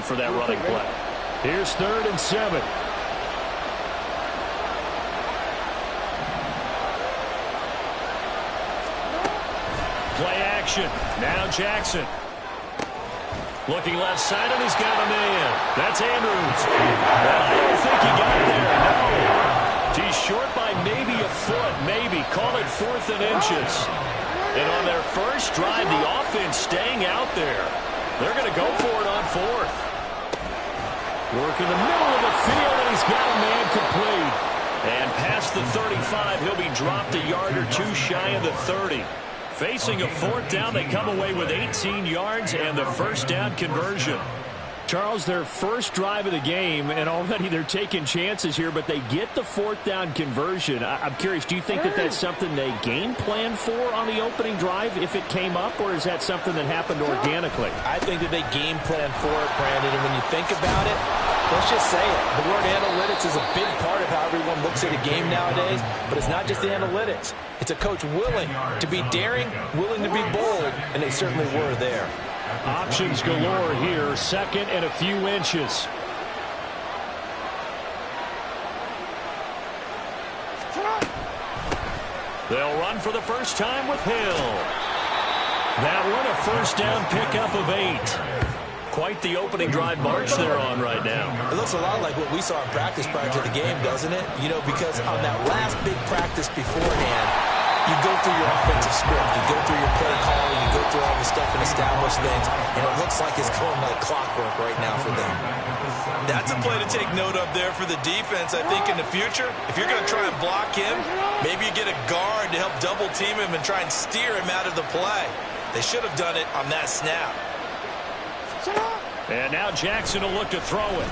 ready for that running play. Here's 3rd and 7. Play action. Now Jackson. Looking left side, and he's got a man. That's Andrews. And I don't think he got there. No. He's short by maybe a foot. Maybe. Call it 4th and inches. And on their first drive, the offense staying out there. They're going to go for it on 4th. Work in the middle of the field, and he's got a man complete. And past the 35, he'll be dropped a yard or two shy of the 30. Facing a 4th down, they come away with 18 yards and the first down conversion. Charles, their first drive of the game, and already they're taking chances here, but they get the 4th down conversion. I'm curious, do you think that that's something they game plan for on the opening drive if it came up, or is that something that happened organically? I think that they game plan for it, Brandon, and when you think about it, let's just say it. The word analytics is a big part of how everyone looks at a game nowadays, but it's not just the analytics. It's a coach willing to be daring, willing to be bold, and they certainly were there. Options galore here, 2nd and a few inches. They'll run for the first time with Hill. That one a first down pickup of 8. Quite the opening drive march they're on right now. It looks a lot like what we saw in practice prior to the game, doesn't it? You know, because on that last big practice beforehand, you go through your offensive script, you go through your play calling, you go through all the stuff and establish things, and it looks like it's going like clockwork right now for them. That's a play to take note of there for the defense. I think in the future, if you're going to try and block him, maybe you get a guard to help double team him and try and steer him out of the play. They should have done it on that snap. And now Jackson will look to throw it.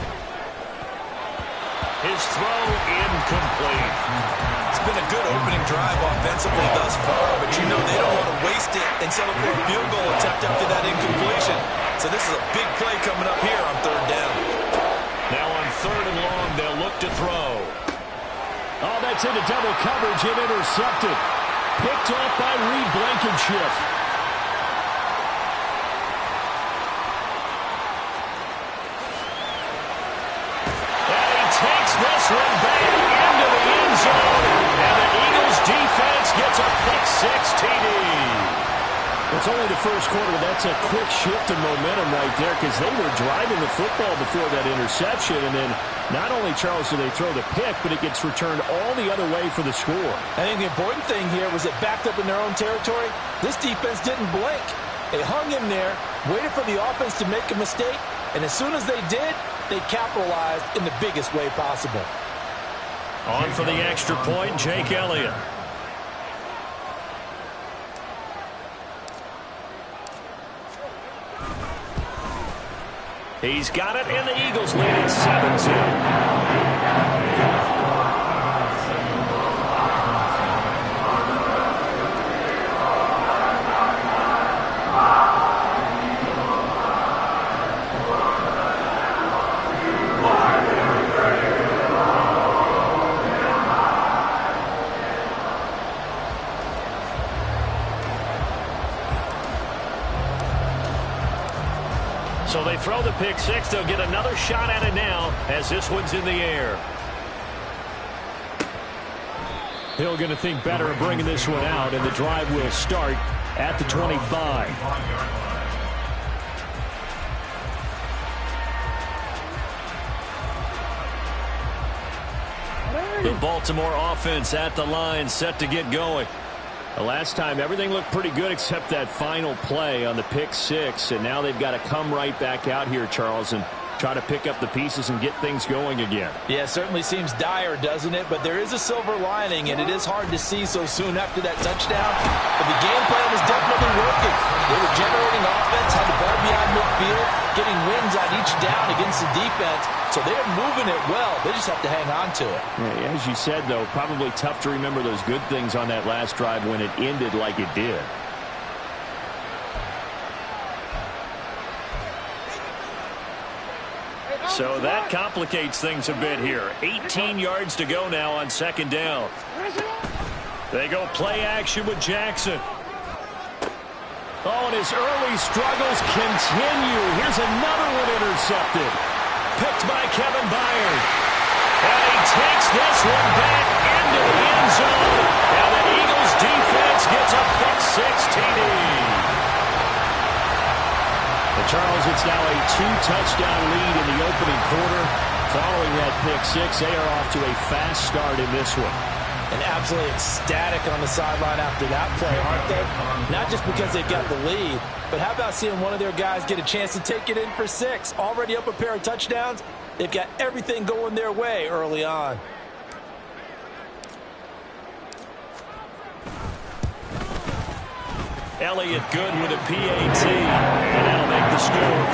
His throw incomplete. It's been a good opening drive offensively thus far, but you know they don't want to waste it and settle for a field goal attempt after that incompletion. So this is a big play coming up here on 3rd down. Now on 3rd and long, they'll look to throw. Oh, that's into double coverage and intercepted. Picked off by Reed Blankenship. Takes this one back into the end zone, and the Eagles defense gets a pick-6 TD. It's only the first quarter. That's a quick shift in momentum right there because they were driving the football before that interception, and then not only, Charles, do they throw the pick, but it gets returned all the other way for the score. I think the important thing here was it backed up in their own territory. This defense didn't blink. They hung in there, waited for the offense to make a mistake, and as soon as they did, they capitalized in the biggest way possible. On for the extra point, Jake Elliott. He's got it, and the Eagles lead at 7-2. So they throw the pick-6. They'll get another shot at it now as this one's in the air. Hill going to think better of bringing this one out, and the drive will start at the 25. The Baltimore offense at the line, set to get going. The last time, everything looked pretty good except that final play on the pick-6, and now they've got to come right back out here, Charles, and try to pick up the pieces and get things going again. Yeah, it certainly seems dire, doesn't it? But there is a silver lining, and it is hard to see so soon after that touchdown. But the game plan was definitely working. They were generating offense, had the ball beyond midfield, getting wins on each down against the defense. So they're moving it well. They just have to hang on to it. Yeah, as you said, though, probably tough to remember those good things on that last drive when it ended like it did. So that complicates things a bit here. 18 yards to go now on 2nd down. They go play action with Jackson. Oh, and his early struggles continue. Here's another one intercepted. Picked by Kevin Byard. And he takes this one back into the end zone. And the Eagles defense gets a pick-6 TD. And Charles, it's now a 2-touchdown lead in the opening quarter. Following that pick-6, they are off to a fast start in this one. And absolutely ecstatic on the sideline after that play, aren't they? Not just because they've got the lead, but how about seeing one of their guys get a chance to take it in for 6? Already up a pair of touchdowns. They've got everything going their way early on. Elliott good with a PAT, and that'll make the score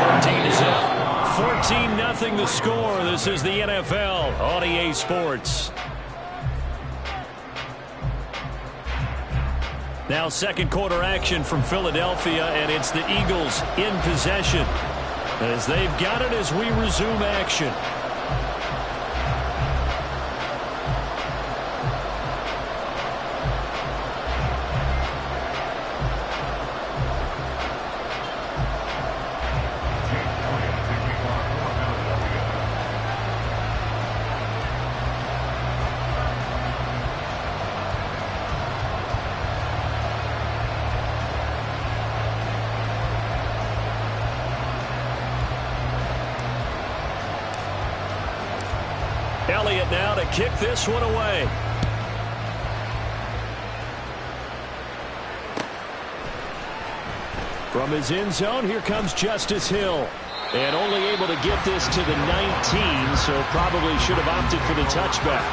14-0. 14-0 the score. This is the NFL on EA Sports. Now second quarter action from Philadelphia, and it's the Eagles in possession as they've got it as we resume action. Elliott now to kick this one away. From his end zone, here comes Justice Hill. And only able to get this to the 19, so probably should have opted for the touchback.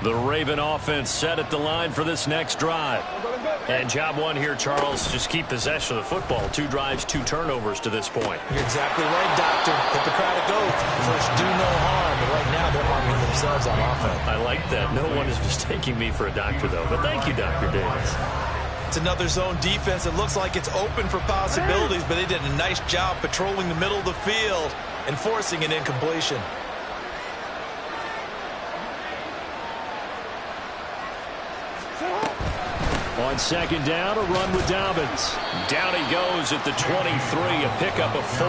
The Raven offense set at the line for this next drive. And job one here, Charles, just keep possession of the football. 2 drives, 2 turnovers to this point. You're exactly right, Doctor. Hippocratic oath. First, do no harm. But right now, they're harming themselves on offense. I like that. No one is mistaking me for a doctor, though. But thank you, Dr. Davis. It's another zone defense that looks like it's open for possibilities, but they did a nice job patrolling the middle of the field and forcing an incompletion. On second down, a run with Dobbins. Down he goes at the 23, a pickup of 4.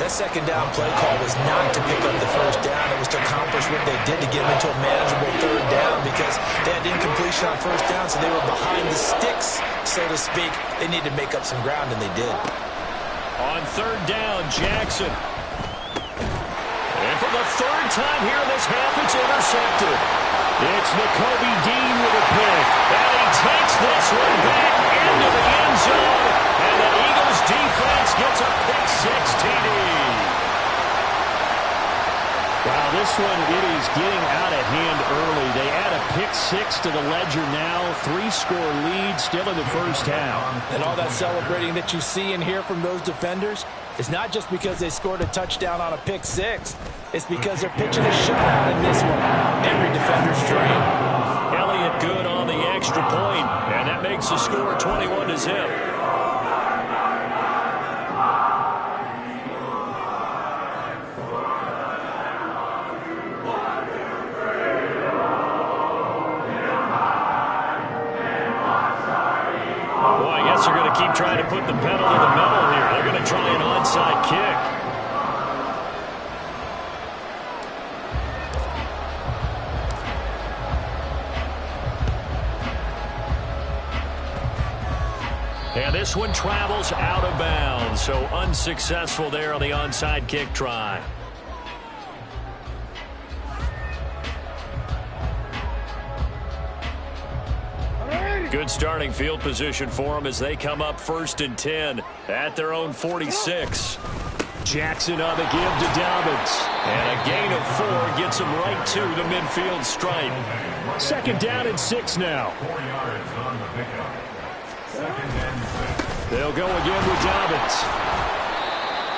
That second down play call was not to pick up the first down. It was to accomplish what they did to get them into a manageable third down because they had incompletion on first down, so they were behind the sticks, so to speak. They needed to make up some ground, and they did. On third down, Jackson. And for the third time here in this half, it's intercepted. It's Nakobe Dean with a pick. And he takes this one back into the end zone. And the Eagles defense gets a pick-6 TD. Wow, this one, it is getting out of hand early. They add a pick-6 to the ledger now. 3-score lead still in the first half. And all that celebrating that you see and hear from those defenders is not just because they scored a touchdown on a pick-6. It's because they're pitching a shutout in this one. Every defender's dream. Elliott good on the extra point, and that makes the score 21-0. They're going to keep trying to put the pedal to the metal here. They're going to try an onside kick. And this one travels out of bounds, so unsuccessful there on the onside kick try. Good starting field position for them as they come up 1st and 10 at their own 46. Jackson on the give to Dobbins. And a gain of 4 gets him right to the midfield stripe. 2nd down and 6 now. They'll go again with Dobbins.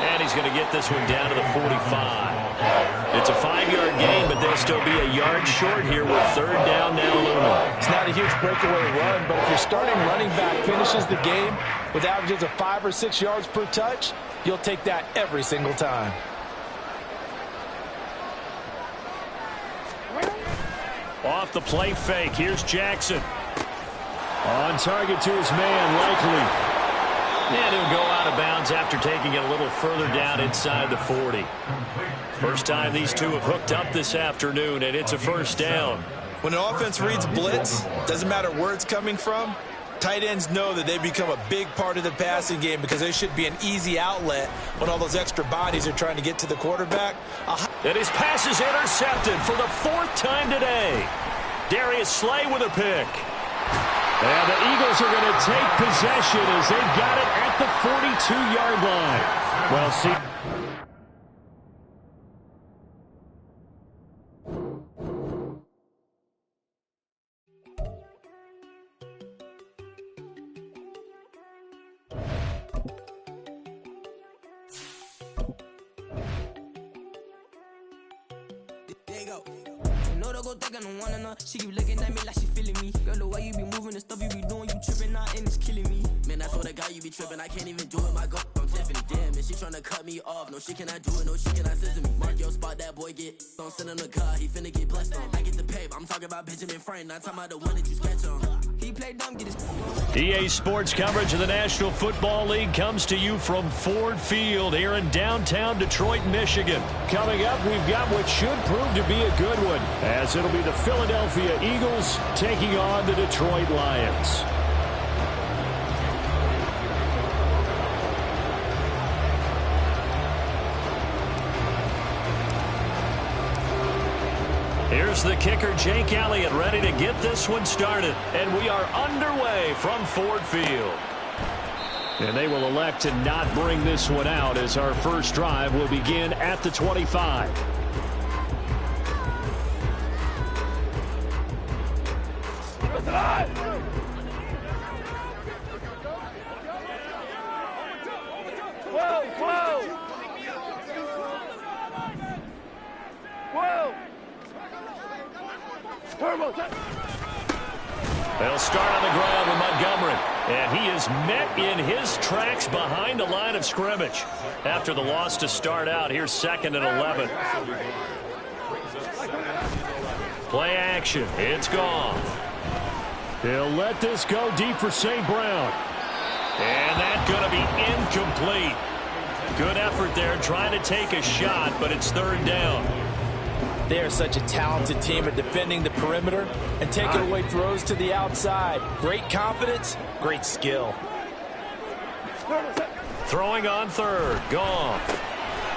And he's going to get this one down to the 45. It's a 5-yard gain, but they'll still be a yard short here with 3rd down now looming. It's not a huge breakaway run, but if your starting running back finishes the game with averages of 5 or 6 yards per touch, you'll take that every single time. Off the play fake, here's Jackson. On target to his man, likely. And he'll go out of bounds after taking it a little further down inside the 40. First time these two have hooked up this afternoon, and it's a 1st down. When an offense reads blitz, doesn't matter where it's coming from, tight ends know that they become a big part of the passing game because they should be an easy outlet when all those extra bodies are trying to get to the quarterback. And his pass is intercepted for the 4th time today. Darius Slay with a pick. And the Eagles are going to take possession as they've got it at the 42-yard line. Well, see. There you go. No, don't go think I don't wanna know. She keep looking at me like she feeling me. Girl, the way you be moving the stuff you be doing, you tripping out and it's killing me. Man, that's what I got, you be tripping. I can't even do it, my girl. I'm Tiffany. Damn, and she tryna cut me off. No, she cannot do it, no, she cannot scissor me. Mark your spot, that boy get on. Send him the car, he finna get blessed on. I get the pay, I'm talking about Benjamin Franklin, not talking about the one that you sketch on. He played dumb, get his. EA Sports coverage of the National Football League comes to you from Ford Field here in downtown Detroit, Michigan. Coming up, we've got what should prove to be a good one, as it'll be the Philadelphia Eagles taking on the Detroit Lions. Here's the kicker, Jake Elliott, ready to get this one started. And we are underway from Ford Field. And they will elect to not bring this one out as our first drive will begin at the 25. They'll start on the ground with Montgomery. And he is met in his tracks behind the line of scrimmage. After the loss to start out, here's 2nd and 11. Play action. It's gone. He'll let this go deep for St. Brown. And that's going to be incomplete. Good effort there trying to take a shot, but it's 3rd down. They are such a talented team at defending the perimeter and taking away throws to the outside. Great confidence, great skill. Throwing on 3rd. Goff.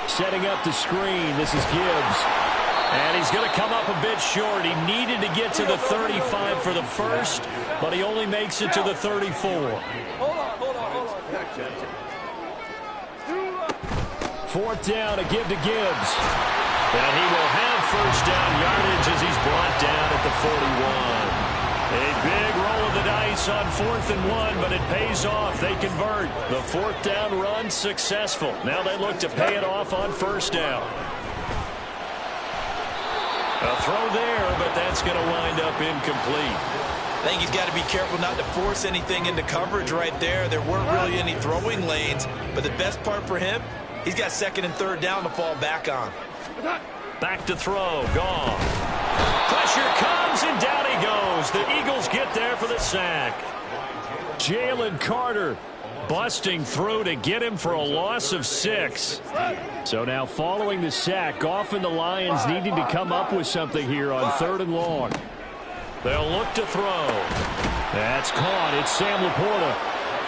Setting up the screen. This is Gibbs. And he's going to come up a bit short. He needed to get to the 35 for the first, but he only makes it to the 34. Hold on. 4th down, a give to Gibbs. And he will have 1st down yardage as he's brought down at the 41. A big roll of the dice on 4th and 1, but it pays off. They convert. The 4th down run successful. Now they look to pay it off on 1st down. A throw there, but that's going to wind up incomplete. I think he's got to be careful not to force anything into coverage right there. There weren't really any throwing lanes, but the best part for him, he's got 2nd and 3rd down to fall back on. Back to throw. Gone. Pressure comes, and down he goes. The Eagles get there for the sack. Jalen Carter busting through to get him for a loss of 6. So now following the sack, Goff and the Lions needing to come up with something here on 3rd and long. They'll look to throw. That's caught. It's Sam Laporta.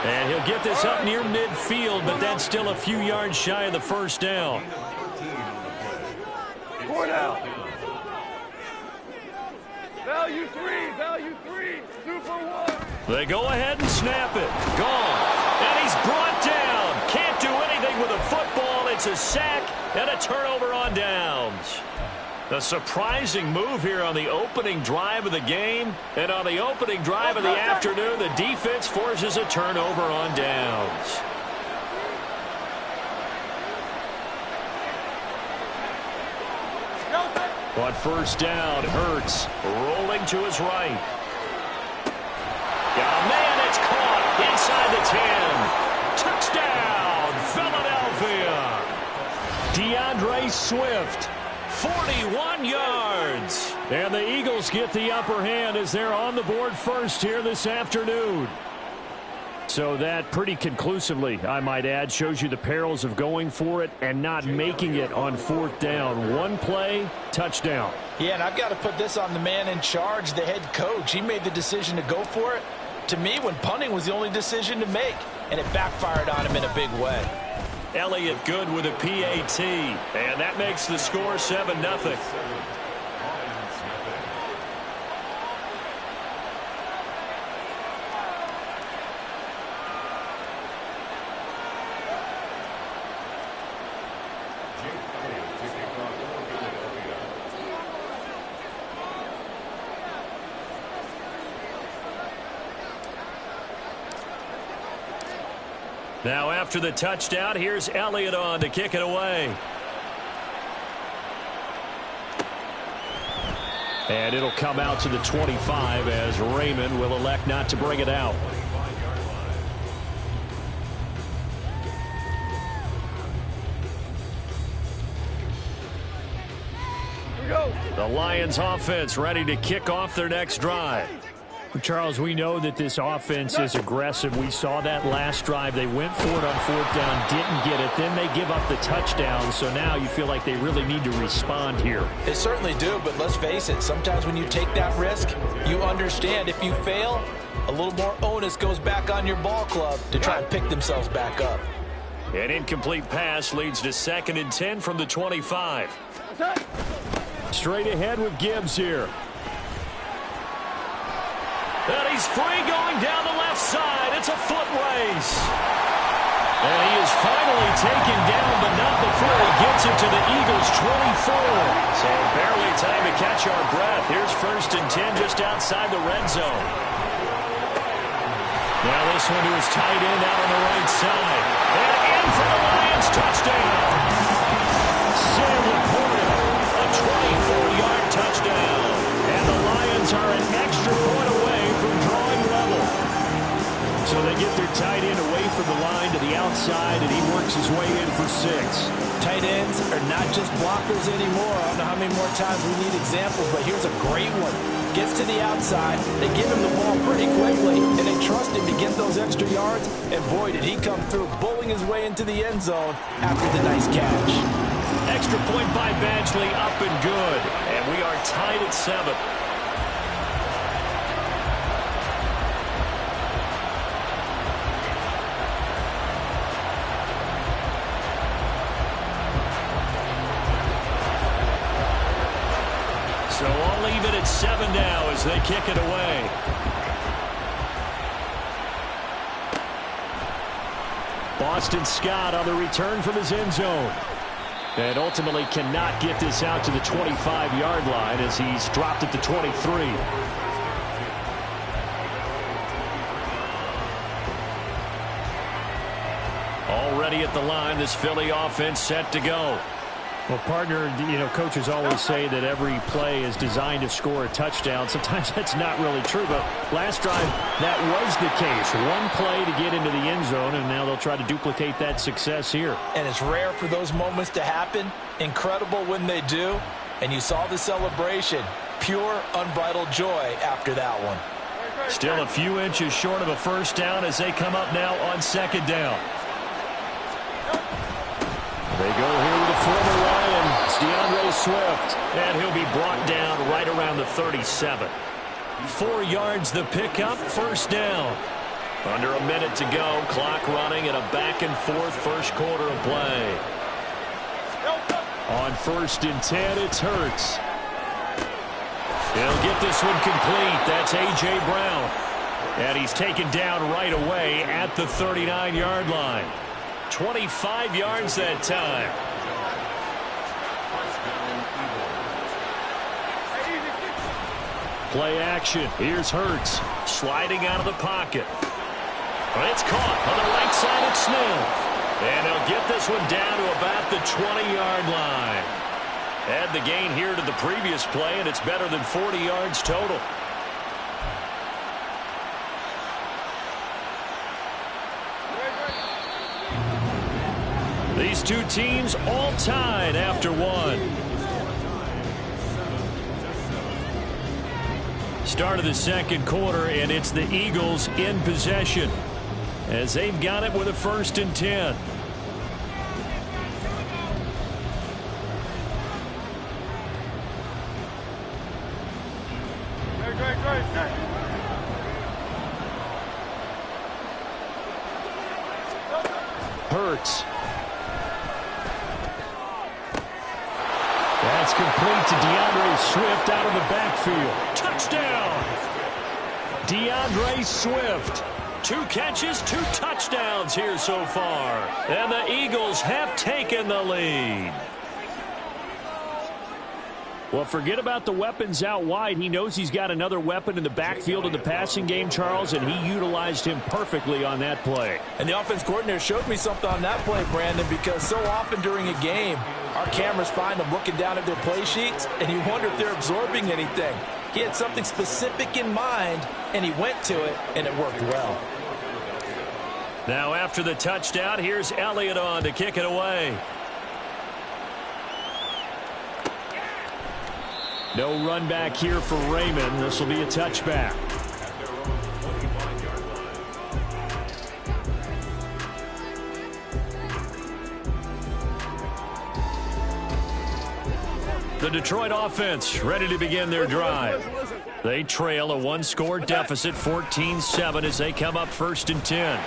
And he'll get this up near midfield, but that's still a few yards shy of the first down. 4 down. Value 3, 2 for 1. They go ahead and snap it. Gone. And he's brought down. Can't do anything with a football. It's a sack and a turnover on downs. A surprising move here on the opening drive of the game. And on the opening drive of the afternoon, the defense forces a turnover on downs. On first down, Hurts rolling to his right. Got a man, it's caught inside the 10. Touchdown, Philadelphia. DeAndre Swift, 41 yards. And the Eagles get the upper hand as they're on the board first here this afternoon. So that pretty conclusively, I might add, shows you the perils of going for it and not making it on fourth down. One play, touchdown. Yeah, and I've got to put this on the man in charge, the head coach. He made the decision to go for it. To me, when punting was the only decision to make, and it backfired on him in a big way. Elliott good with a PAT, and that makes the score 7-0. Now after the touchdown, here's Elliott on to kick it away. And it'll come out to the 25 as Raymond will elect not to bring it out. The Lions offense ready to kick off their next drive. Charles, we know that this offense is aggressive. We saw that last drive. They went for it on fourth down, didn't get it. Then they give up the touchdown. So now you feel like they really need to respond here. They certainly do, but let's face it. Sometimes when you take that risk, you understand if you fail, a little more onus goes back on your ball club to try and pick themselves back up. An incomplete pass leads to 2nd and 10 from the 25. Straight ahead with Gibbs here. And he's free going down the left side. It's a foot race. And he is finally taken down, but not before he gets it to the Eagles' 24. So barely time to catch our breath. Here's 1st and 10 just outside the red zone. Now this one to his tight end out on the right side. And in for the Lions, touchdown. Sam Laporta, a 24-yard touchdown. And the Lions are an extra point away from drawing level. So they get their tight end away from the line to the outside, and he works his way in for 6. Tight ends are not just blockers anymore. I don't know how many more times we need examples, but here's a great one. Gets to the outside, they give him the ball pretty quickly, and they trust him to get those extra yards, and boy, did he come through, bowling his way into the end zone after the nice catch. Extra point by Badgley, up and good, and we are tied at 7. So I'll leave it at 7 now as they kick it away. Boston Scott on the return from his end zone. And ultimately cannot get this out to the 25-yard line as he's dropped at the 23. Already at the line, this Philly offense set to go. Well, partner, coaches always say that every play is designed to score a touchdown. Sometimes that's not really true, but last drive, that was the case. One play to get into the end zone, and now they'll try to duplicate that success here. And it's rare for those moments to happen. Incredible when they do. And you saw the celebration. Pure, unbridled joy after that one. Still a few inches short of a first down as they come up now on 2nd down. They go here with a former Lion, it's DeAndre Swift, and he'll be brought down right around the 37. 4 yards the pickup, first down. Under a minute to go, clock running, and a back-and-forth first quarter of play. On 1st and 10, it's Hurts. He'll get this one complete. That's A.J. Brown. And he's taken down right away at the 39-yard line. 25 yards that time. Play action. Here's Hurts. Sliding out of the pocket. But it's caught on the right side of Smith. And he'll get this one down to about the 20-yard line. Add the gain here to the previous play, and it's better than 40 yards total. These two teams all tied after one. Start of the second quarter, and it's the Eagles in possession as they've got it with a 1st and 10. Hurts. That's complete to DeAndre Swift out of the backfield. Touchdown! DeAndre Swift. 2 catches, 2 touchdowns here so far. And the Eagles have taken the lead. Well, forget about the weapons out wide. He knows he's got another weapon in the backfield of the passing game, Charles, and he utilized him perfectly on that play. And the offense coordinator showed me something on that play, Brandon, because so often during a game, our cameras find them looking down at their play sheets, and you wonder if they're absorbing anything. He had something specific in mind, and he went to it, and it worked well. Now after the touchdown, here's Elliott on to kick it away. No run back here for Raymond. This will be a touchback. The Detroit offense ready to begin their drive. They trail a 1-score deficit, 14-7, as they come up 1st and 10.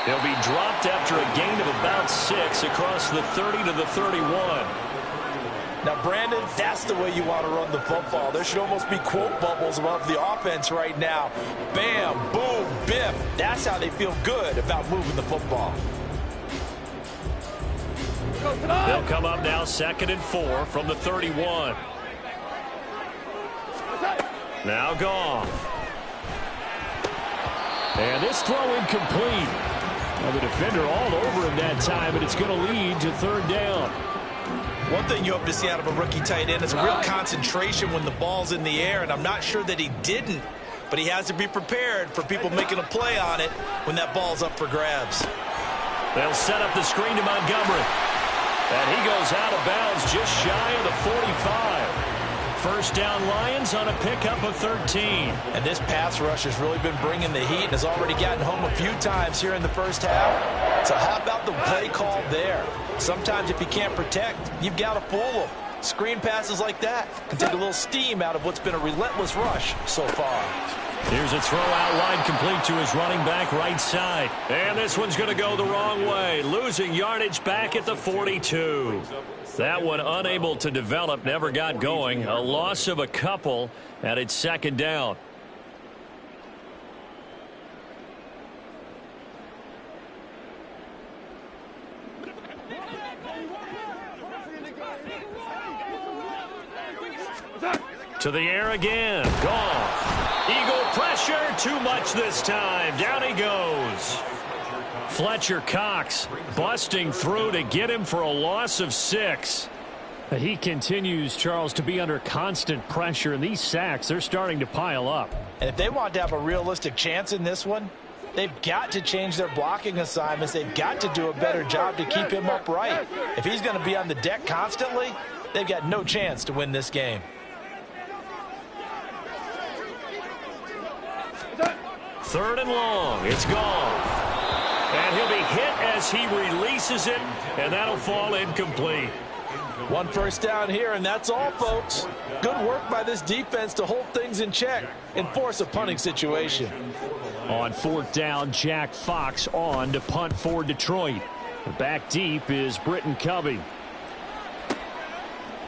They'll be dropped after a gain of about 6 across the 30 to the 31. Now, Brandon, that's the way you want to run the football. There should almost be quote bubbles above the offense right now. Bam, boom, biff. That's how they feel good about moving the football. They'll come up now 2nd and 4 from the 31. Now Goff. And this throw incomplete. Well, the defender all over him that time, and it's going to lead to 3rd down. One thing you hope to see out of a rookie tight end is a real concentration when the ball's in the air, and I'm not sure that he didn't, but he has to be prepared for people making a play on it when that ball's up for grabs. They'll set up the screen to Montgomery. And he goes out of bounds just shy of the 45. 1st down Lions on a pickup of 13. And this pass rush has really been bringing the heat and has already gotten home a few times here in the 1st half. So how about the play call there? Sometimes if you can't protect, you've got to fool them. Screen passes like that can take a little steam out of what's been a relentless rush so far. Here's a throw out wide complete to his running back right side. And this one's going to go the wrong way. Losing yardage back at the 42. That one unable to develop, never got going. A loss of a couple, and it's 2nd down. To the air again. Goff. Eagle pressure. Too much this time. Down he goes. Fletcher Cox busting through to get him for a loss of 6. He continues, Charles, to be under constant pressure, and these sacks, they're starting to pile up. And if they want to have a realistic chance in this one, they've got to change their blocking assignments. They've got to do a better job to keep him upright. If he's going to be on the deck constantly, they've got no chance to win this game. 3rd and long. It's Goff. And he'll be hit as he releases it, and that'll fall incomplete. One first down here, and that's all, folks. Good work by this defense to hold things in check and force a punting situation. On fourth down, Jack Fox on to punt for Detroit. Back deep is Britton Covey.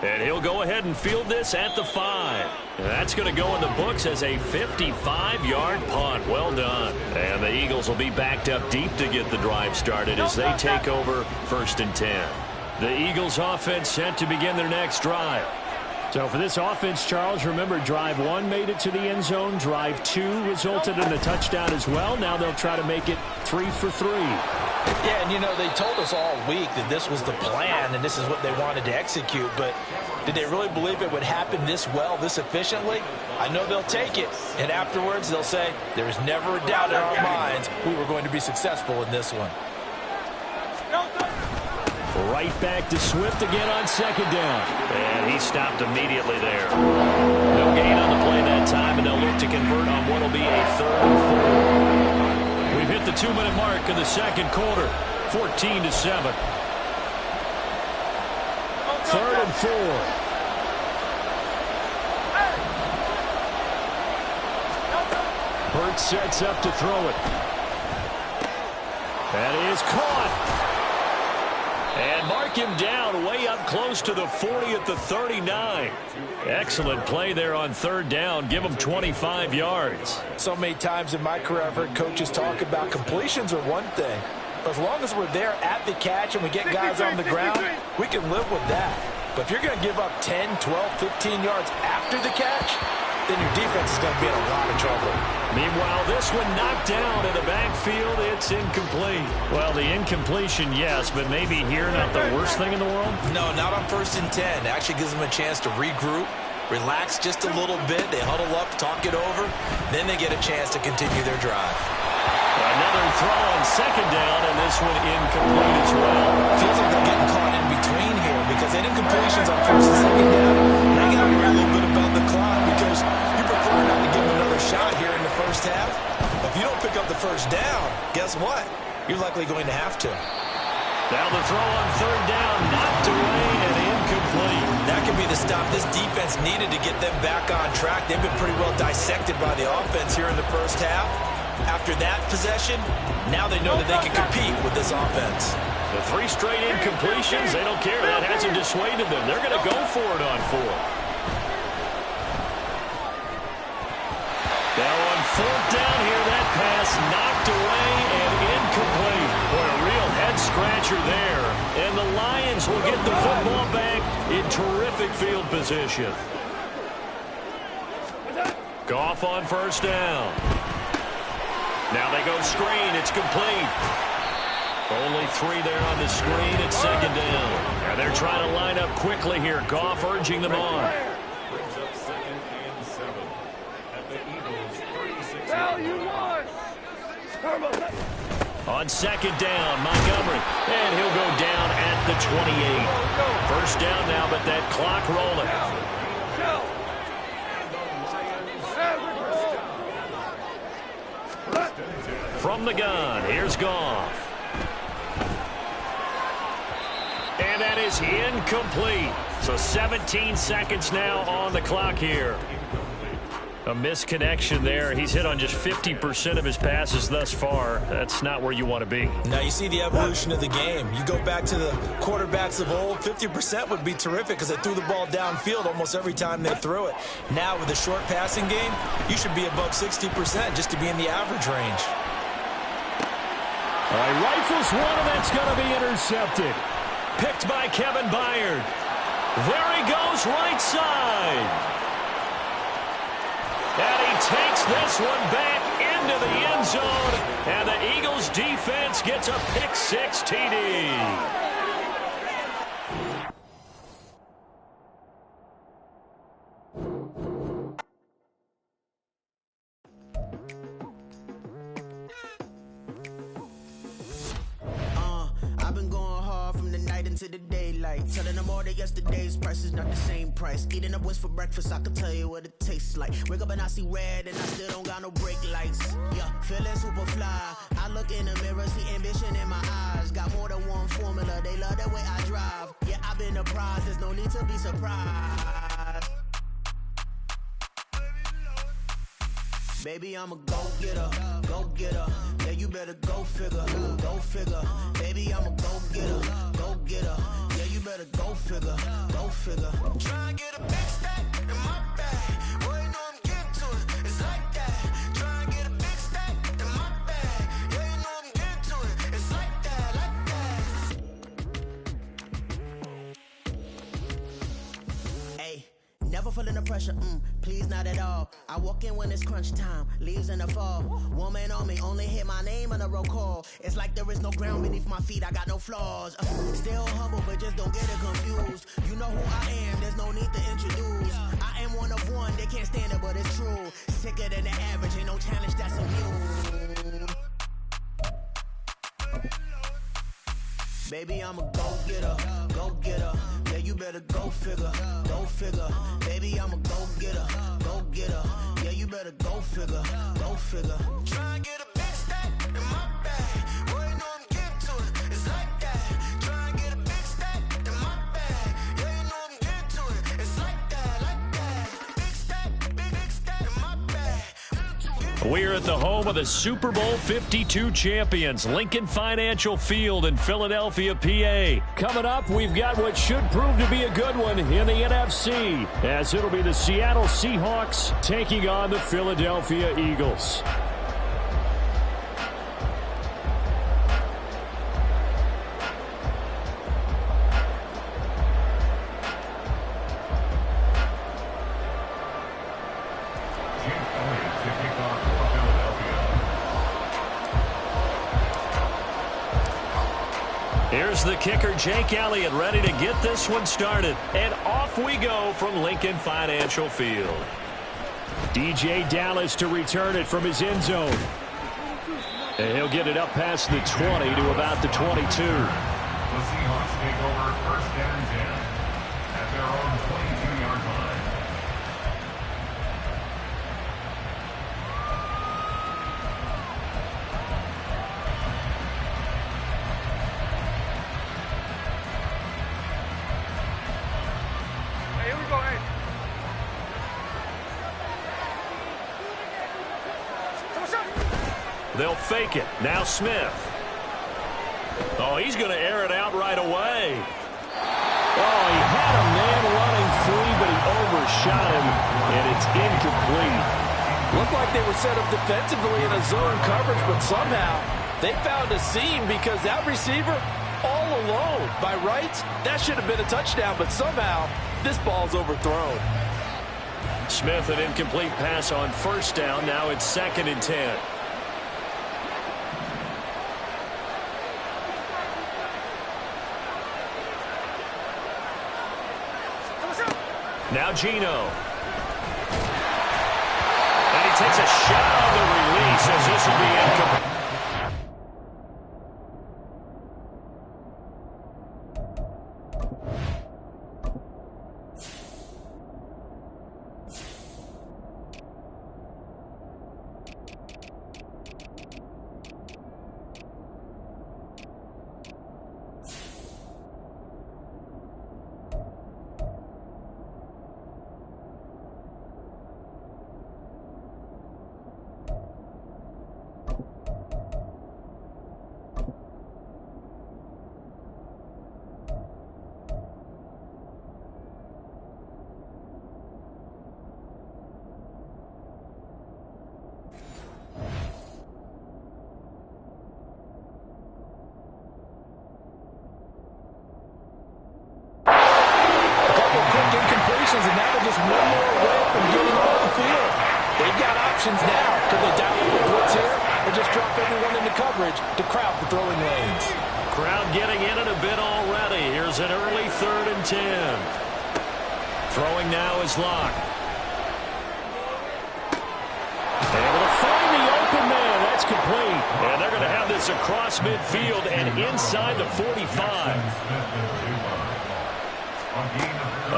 And he'll go ahead and field this at the 5. And that's going to go in the books as a 55-yard punt. Well done. And the Eagles will be backed up deep to get the drive started as they take over 1st and 10. The Eagles offense set to begin their next drive. So for this offense, Charles, remember drive 1 made it to the end zone. Drive 2 resulted in a touchdown as well. Now they'll try to make it 3 for 3. Yeah, and you know, they told us all week that this was the plan and this is what they wanted to execute, but did they really believe it would happen this well, this efficiently? I know they'll take it, and afterwards they'll say, there's never a doubt in our minds we were going to be successful in this one. Right back to Swift again on 2nd down. And he stopped immediately there. No gain on the play that time, and they'll look to convert on what will be a 3rd and 4. We've hit the 2-minute mark in the 2nd quarter. 14-7. 3rd and 4. Burt sets up to throw it. That is caught. And mark him down way up close to the 40 at the 39. Excellent play there on 3rd down. Give him 25 yards. So many times in my career I've heard coaches talk about completions are one thing. But as long as we're there at the catch and we get guys on the ground, we can live with that. But if you're going to give up 10, 12, 15 yards after the catch, then your defense is going to be in a lot of trouble. Meanwhile, this one knocked down in the backfield. It's incomplete. Well, the incompletion, yes, but maybe here not the worst thing in the world? No, not on 1st and 10. It actually gives them a chance to regroup, relax just a little bit. They huddle up, talk it over. Then they get a chance to continue their drive. Another throw on 2nd down, and this one incomplete as well. Feels like they're getting caught in between here because they incompletions on 1st and 2nd down. Now you got to worry a little bit about the clock because you prefer not to give them another shot here in the 1st half. But if you don't pick up the 1st down, guess what? You're likely going to have to. Now the throw on 3rd down, knocked away and incomplete. That could be the stop this defense needed to get them back on track. They've been pretty well dissected by the offense here in the 1st half. After that possession, now they know that they can compete with this offense. The 3 straight incompletions, they don't care. That hasn't dissuaded them. They're going to go for it on 4th. Now on 4th down here, that pass knocked away and incomplete. Boy, a real head-scratcher there. And the Lions will get the football back in terrific field position. Goff on 1st down. Now they go screen. It's complete. Only 3 there on the screen. It's 2nd down. And they're trying to line up quickly here. Goff urging them on. On 2nd down, Montgomery. And he'll go down at the 28. 1st down now, but that clock rolling. From the gun, here's Goff. And that is incomplete. So 17 seconds now on the clock here. A misconnection there. He's hit on just 50% of his passes thus far. That's not where you want to be. Now you see the evolution of the game. You go back to the quarterbacks of old, 50% would be terrific because they threw the ball downfield almost every time they threw it. Now with a short passing game, you should be above 60% just to be in the average range. All right, rifles one, and that's going to be intercepted. Picked by Kevin Byard. There he goes, right side. And he takes this one back into the end zone. And the Eagles defense gets a pick-6 TD. I've been going hard from the night into the daylight. Telling them all that yesterday's price is not the same price. Eating up what's for breakfast, I can tell you what it tastes like. Wake up and I see red and I still don't got no brake lights. Yeah, feeling super fly. I look in the mirror, see ambition in my eyes. Got more than one formula, they love the way I drive. Yeah, I've been apprised, there's no need to be surprised. Baby, I'm a go-getter, go-getter. Yeah, you better go figure, go figure. Baby, I'm a go-getter, go-getter. Yeah, you better go figure, go figure. Try and get a big stack in my bag. Boy, you know I'm getting to it, it's like that. Try and get a big stack in my bag. Yeah, you know I'm getting to it, it's like that, Hey, never feeling the pressure, please not at all. I walk in when it's crunch time, leaves in the fall. Woman on me, only hit my name on a roll call. It's like there is no ground beneath my feet, I got no flaws. Still humble, but just don't get it confused. You know who I am, there's no need to introduce. I am one of one, they can't stand it, but it's true. Sicker than the average, ain't no challenge that's immune. Baby, I'm a go-getter, go-getter. Yeah, you better go figure, go figure. Baby, I'm a go-getter, go-getter. Yeah, you better go figure, go figure. Try and get a big stack in my bag. Boy, you know I'm getting to it, it's like that. Try and get a big stack in my bag. Yeah, you know I'm getting to it, it's like that, like that. Big stack in my bag. We're at the home of the Super Bowl 52 champions, Lincoln Financial Field in Philadelphia, PA. Coming up, we've got what should prove to be a good one in the NFC, as it'll be the Seattle Seahawks taking on the Philadelphia Eagles. Here's the kicker, Jake Elliott, ready to get this one started. And off we go from Lincoln Financial Field. DJ Dallas to return it from his end zone. And he'll get it up past the 20 to about the 22. The Seahawks take over first down and 10 at their own 22-yard line. Hey, here we go, hey. They'll fake it. Now Smith. Oh, he's going to air it out right away. Oh, he had a man running free, but he overshot him, and it's incomplete. Looked like they were set up defensively in a zone coverage, but somehow they found a seam because that receiver all alone. By rights, that should have been a touchdown, but somehow this ball's overthrown. Smith, an incomplete pass on first down. Now it's 2nd and 10. Now Geno. And he takes a shot on the release as this will be incomplete. And now they're just one more away from getting off the field. They've got options now. Could they dial up the blitz here or just drop everyone into coverage to crowd the throwing lanes? Crowd getting in it a bit already. Here's an early 3rd and 10. Throwing now is Locke. Able to find the open man. That's complete. And they're going to have this this across midfield and inside the 45.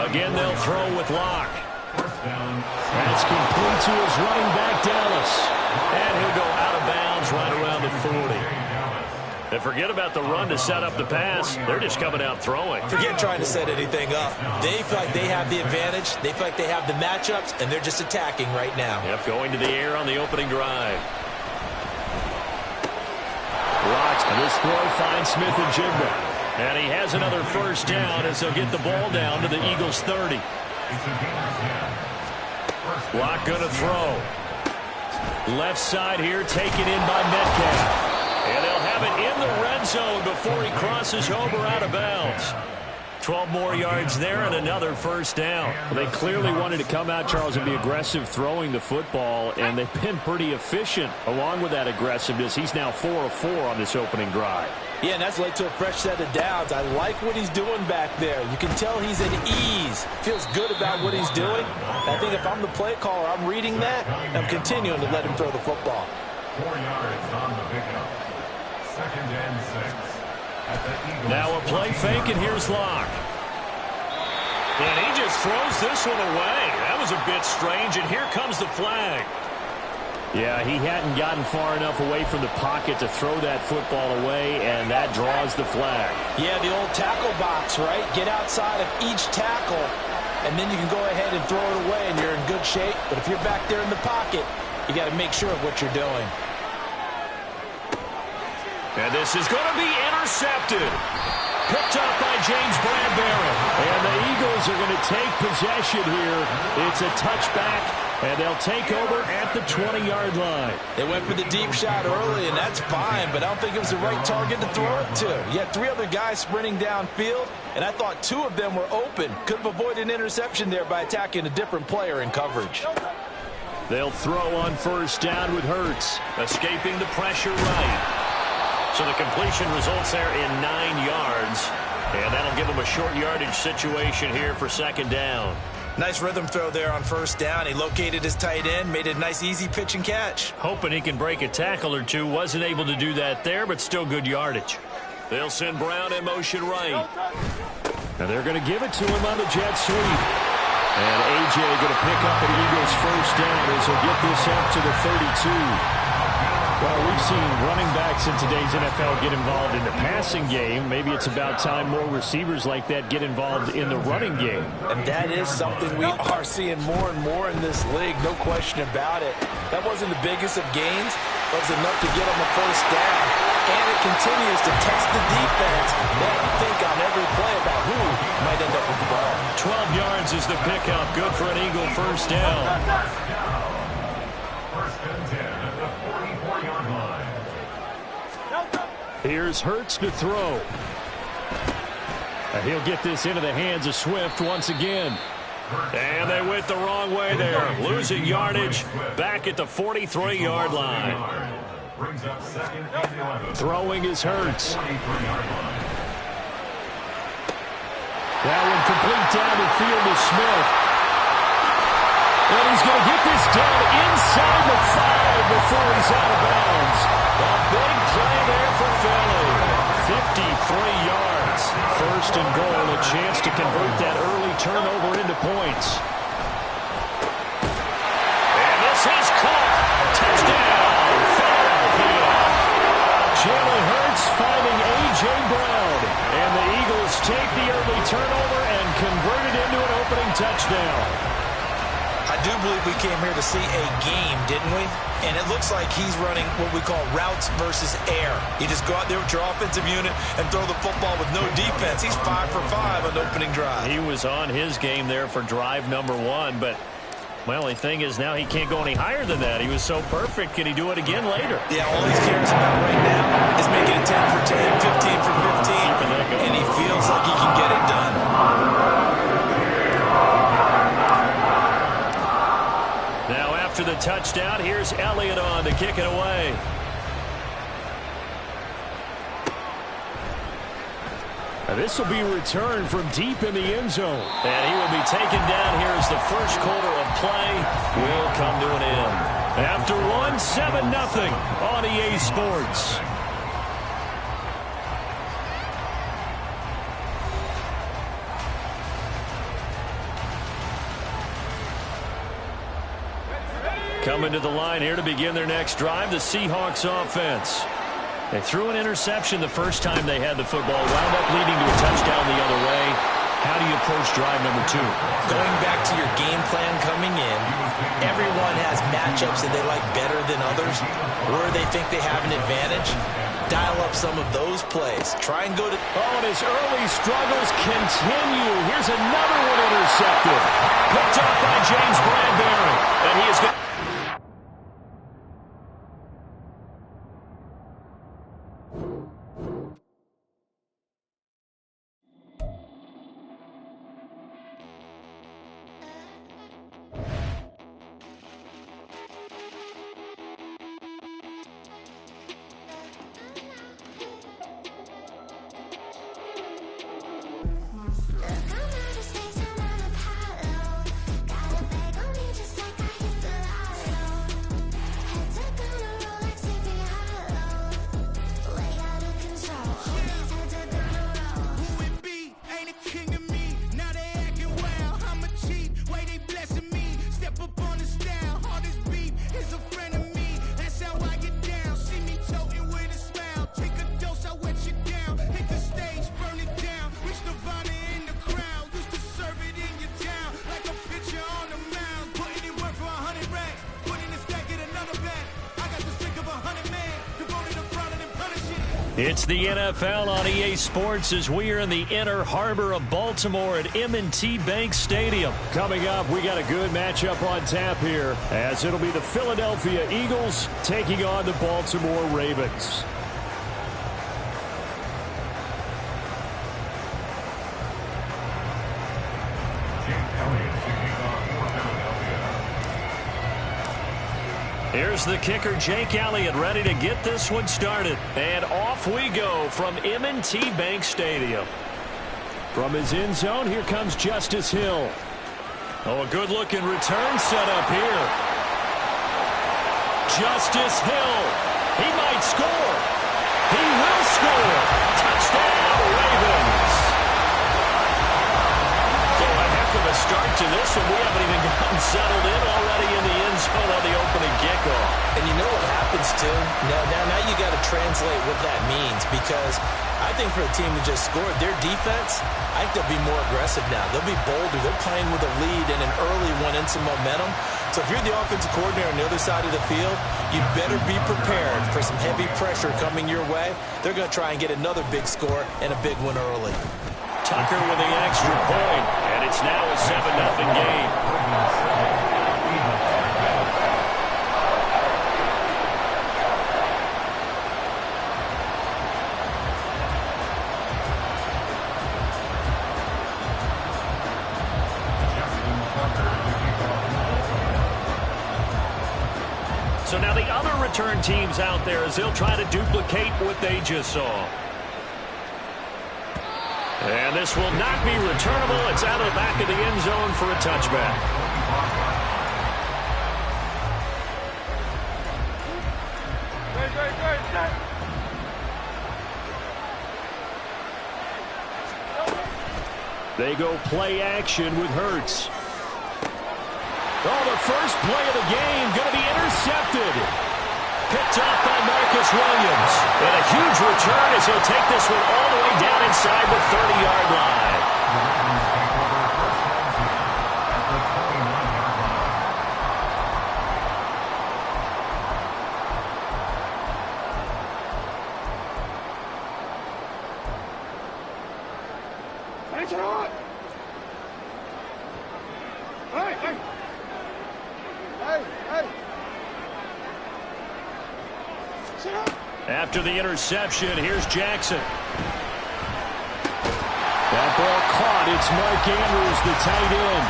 Again, they'll throw with Locke. That's complete to his running back, Dallas. And he'll go out of bounds right around the 40. And forget about the run to set up the pass. They're just coming out throwing. Forget trying to set anything up. They feel like they have the advantage. They feel like they have the matchups, and they're just attacking right now. Yep, going to the air on the opening drive. Rocks, and this throw finds Smith and Jigba. And he has another first down as they'll get the ball down to the Eagles' 30. Locke going to throw. Left side here, taken in by Metcalf. And they'll have it in the red zone before he crosses over out of bounds. 12 more yards there and another first down. Well, they clearly wanted to come out, Charles, and be aggressive throwing the football, and they've been pretty efficient along with that aggressiveness. He's now 4 of 4 on this opening drive. Yeah, and that's led to a fresh set of downs. I like what he's doing back there. You can tell he's at ease. Feels good about what he's doing. I think if I'm the play caller, I'm reading that, and I'm continuing to let him throw the football. 4 yards on the pickup. 2nd and 6. Now a play fake, and here's Locke. And he just throws this one away. That was a bit strange, and here comes the flag. Yeah, he hadn't gotten far enough away from the pocket to throw that football away, and that draws the flag. Yeah, the old tackle box, right? Get outside of each tackle, and then you can go ahead and throw it away, and you're in good shape. But if you're back there in the pocket, you got to make sure of what you're doing. And this is going to be intercepted. Picked up by James Bradbury. And the Eagles are going to take possession here. It's a touchback, and they'll take over at the 20-yard line. They went for the deep shot early, and that's fine, but I don't think it was the right target to throw it to. You had 3 other guys sprinting downfield, and I thought 2 of them were open. Could have avoided an interception there by attacking a different player in coverage. They'll throw on first down with Hurts. Escaping the pressure right. So the completion results there in 9 yards. And that'll give him a short yardage situation here for 2nd down. Nice rhythm throw there on first down. He located his tight end, made a nice easy pitch and catch. Hoping he can break a tackle or two. Wasn't able to do that there, but still good yardage. They'll send Brown in motion right. Now they're going to give it to him on the jet sweep. And A.J. going to pick up an Eagles first down as he'll get this up to the 32. Well, we've seen running backs in today's NFL get involved in the passing game. Maybe it's about time more receivers like that get involved in the running game. And that is something we are seeing more and more in this league, no question about it. That wasn't the biggest of gains, but it was enough to get on the first down. And it continues to test the defense. They have to think on every play about who might end up with the ball. 12 yards is the pickup. Good for an Eagle first down. First and 10 at the 44-yard line. Here's Hurts to throw. And he'll get this into the hands of Swift once again. And they went the wrong way there. Losing yardage back at the 43-yard line. Brings up 2nd and 11. Throwing is Hurts. 43-yard line. That one complete down the field to Smith. And he's going to get this down inside the 5 before he's out of bounds. A big play there for Philly. 53 yards. First and goal, a chance to convert that early turnover into points. And this is caught. Touchdown, Philadelphia. Jalen Hurts finding A.J. Brown. And the Eagles take the early turnover and convert it into an opening touchdown. I do believe we came here to see a game, didn't we? And it looks like he's running what we call routes versus air. You just go out there with your offensive unit and throw the football with no defense. He's 5 for 5 on the opening drive. He was on his game there for drive number 1, but my only thing is now he can't go any higher than that. He was so perfect. Can he do it again later? Yeah, all he cares about right now is making it 10 for 10, 15 for 15, and he feels like he can get it done. Now after the touchdown, here's Elliott on to kick it away. This will be returned from deep in the end zone. And he will be taken down here as the first quarter of play will come to an end. After one, 7-0 on EA Sports. Coming to the line here to begin their next drive, the Seahawks offense. They threw an interception the first time they had the football, wound up leading to a touchdown the other way. How do you approach drive number 2? Going back to your game plan coming in, everyone has matchups that they like better than others, or they think they have an advantage. Dial up some of those plays. Try and go to... Oh, and his early struggles continue. Here's another one intercepted. Picked up by James Bradbury. And he is going... It's the NFL on EA Sports as we are in the inner harbor of Baltimore at M&T Bank Stadium. Coming up, we got a good matchup on tap here, as it'll be the Philadelphia Eagles taking on the Baltimore Ravens. Here's the kicker, Jake Elliott, ready to get this one started. And off we go from M&T Bank Stadium. From his end zone, here comes Justice Hill. Oh, a good-looking return set up here. Justice Hill. He might score. He will score. Touchdown, Ravens. So a heck of a start to this one. We haven't even gotten settled in already in the end zone on the opening kickoff. And you know what happens, too? Now you got to translate what that means, because I think for a team that just scored, their defense, I think they'll be more aggressive now. They'll be bolder. They're playing with a lead and an early one and some momentum. So if you're the offensive coordinator on the other side of the field, you better be prepared for some heavy pressure coming your way. They're going to try and get another big score and a big one early. Tucker with the extra point, and it's now a 7-0 game. So now the other return teams out there as they'll try to duplicate what they just saw. And this will not be returnable. It's out of the back of the end zone for a touchback. They go play action with Hurts. Oh, the first play of the game going to be intercepted. Picked up by Marcus Williams. And a huge return as he'll take this one all the way down inside the 30-yard line. After the interception, here's Jackson. That ball caught. It's Mark Andrews, the tight end.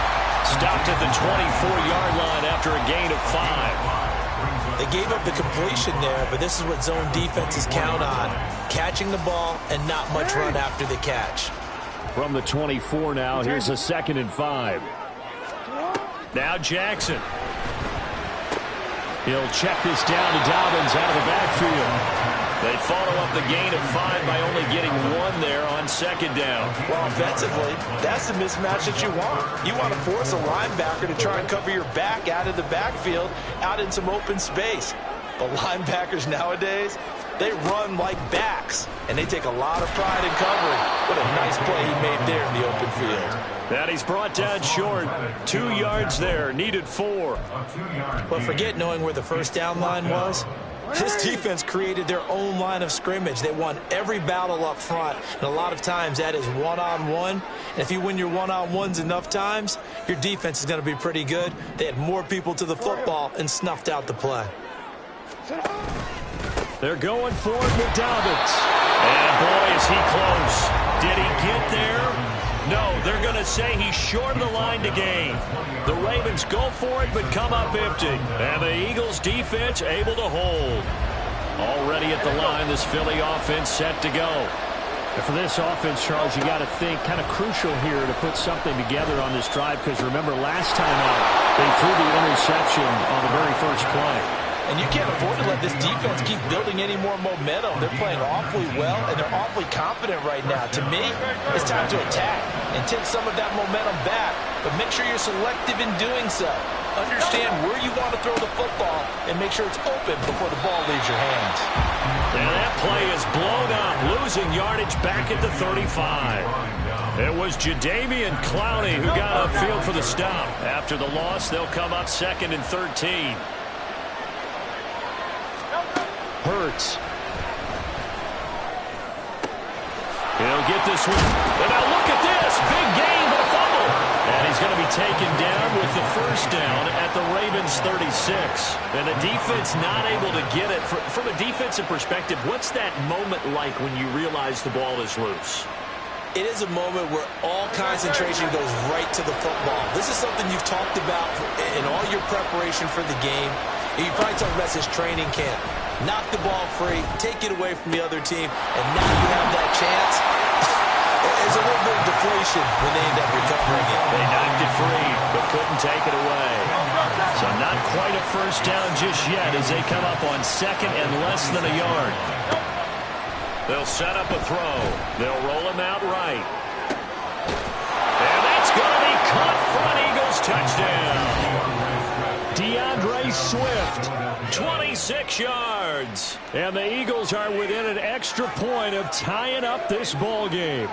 Stopped at the 24-yard line after a gain of 5. They gave up the completion there, but this is what zone defenses count on. Catching the ball and not much run after the catch. From the 24 now, here's a 2nd and 5. Now Jackson. He'll check this down to Dobbins out of the backfield. They follow up the gain of 5 by only getting 1 there on second down. Well, offensively, that's the mismatch that you want. You want to force a linebacker to try and cover your back out of the backfield, out in some open space. But linebackers nowadays, they run like backs, and they take a lot of pride in covering. What a nice play he made there in the open field. And he's brought down short. 2 yards there, needed 4. But forget knowing where the first down line was. This defense created their own line of scrimmage. They won every battle up front, and a lot of times that is one-on-one. And if you win your one-on-ones enough times, your defense is going to be pretty good. They had more people to the football and snuffed out the play. They're going for it with Dobbins. And boy, is he close. Did he get there? No, they're going to say he's short of the line to gain. The Ravens go for it, but come up empty. And the Eagles defense able to hold. Already at the line, this Philly offense set to go. And for this offense, Charles, you got to think kind of crucial here to put something together on this drive, because remember last time out, they threw the interception on the very first play. And you can't afford to let this defense keep building any more momentum. They're playing awfully well, and they're awfully confident right now. To me, it's time to attack and take some of that momentum back, but make sure you're selective in doing so. Understand where you want to throw the football and make sure it's open before the ball leaves your hands. And that play is blown up, losing yardage back at the 35. It was Jadeveon Clowney who got upfield for the stop. After the loss, they'll come up 2nd and 13. Hurts. He'll get this one. And now look at this. Big gain, but a fumble. And he's going to be taken down with the first down at the Ravens 36. And the defense not able to get it. From a defensive perspective, what's that moment like when you realize the ball is loose? It is a moment where all concentration goes right to the football. This is something you've talked about in all your preparation for the game. You probably talked about this training camp. Knock the ball free, take it away from the other team, and now you have that chance. There's a little bit of deflation when they end up recovering it. They knocked it free, but couldn't take it away. So not quite a first down just yet as they come up on 2nd and less than a yard. They'll set up a throw. They'll roll him out right. And that's going to be caught front. Eagles touchdown. DeAndre Swift, 26 yards. And the Eagles are within an extra point of tying up this ball game.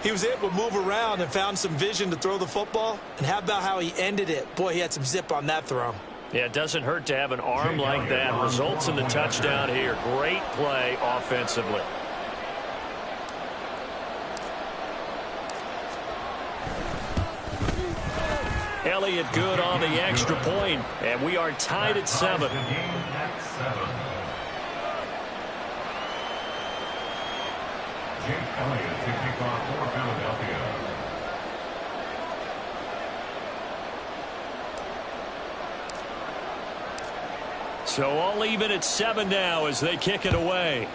He was able to move around and found some vision to throw the football. And how about how he ended it? Boy, he had some zip on that throw. Yeah, it doesn't hurt to have an arm like that. Results in the touchdown here. Great play offensively. Elliott good on the extra point, and we are tied at 7. Jake Elliott to kick off for Philadelphia. So all even at 7 now as they kick it away.